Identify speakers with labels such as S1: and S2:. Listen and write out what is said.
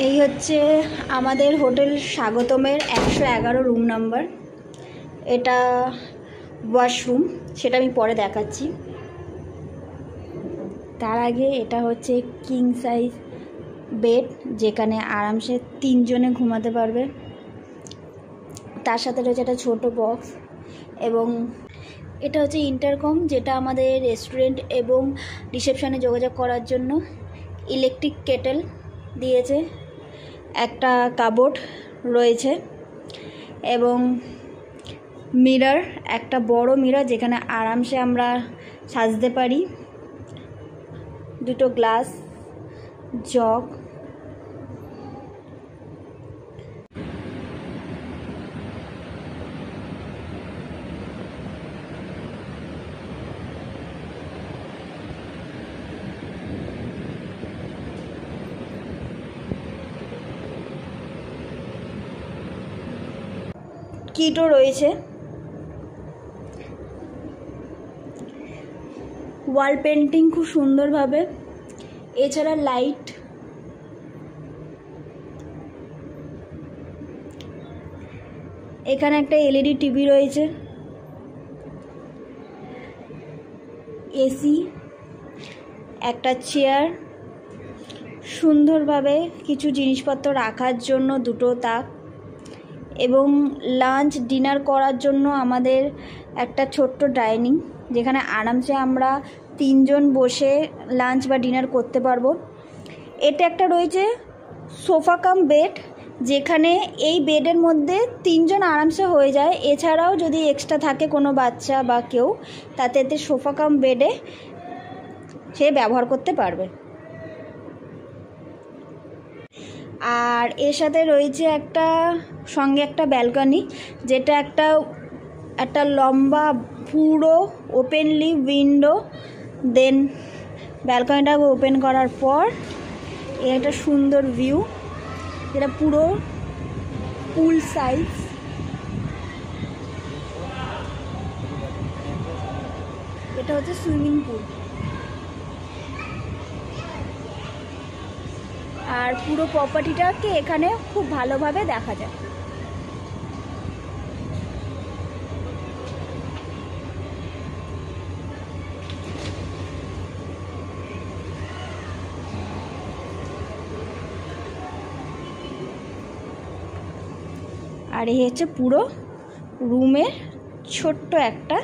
S1: এই হচ্ছে আমাদের হোটেল স্বাগতমের 111 রুম নাম্বার। এটা ওয়াশরুম, সেটা আমি পরে দেখাচ্ছি। তার আগে এটা হচ্ছে কিং সাইজ বেড, যেখানে আরামসে 3 জনে ঘুমাতে পারবে। তার সাথে রয়েছে একটা ছোট বক্স, এবং এটা হচ্ছে ইন্টারকম, যেটা আমাদের রেস্টুরেন্ট এবং রিসেপশনে যোগাযোগ করার জন্য। ইলেকট্রিক কেটেল দিয়েছে, একটা কাবোর্ড রয়েছে, এবং মিরর, একটা বড় মিরর যেখানে আরামসে আমরা সাজতে পারি। দুটো গ্লাস, জগ, কিটও রয়েছে। ওয়াল পেন্টিং খুব সুন্দরভাবে। এছাড়া লাইট, এখানে একটা এলইডি টিভি রয়েছে, এসি, একটা চেয়ার, সুন্দরভাবে কিছু জিনিসপত্র রাখার জন্য দুটো তাক, এবং লাঞ্চ ডিনার করার জন্য আমাদের একটা ছোট্ট ডাইনিং, যেখানে আরামসে আমরা 3 জন বসে লাঞ্চ বা ডিনার করতে পারবো। এটা একটা রয়েছে সোফা কাম বেড, যেখানে এই বেডের মধ্যে 3 জন আরামসে হয়ে যায়। এছাড়াও যদি এক্সট্রা থাকে কোনো বাচ্চা বা কেউ, তাতে এতে সোফা কাম বেডে সে ব্যবহার করতে পারবে। আর এর সাথে রয়েছে সঙ্গে একটা ব্যালকনি, যেটা একটা লম্বা পুরো ওপেনলি উইন্ডো। দেন ব্যালকনিটাকে ওপেন করার পর একটা সুন্দর ভিউ, যেটা পুরো পুল সাইজ। এটা হচ্ছে সুইমিং পুল, আর পুরো প্রপার্টিটাকে এখানে খুব ভালোভাবে দেখা যায়। আর এই হচ্ছে পুরো রুমের ছোট্ট একটা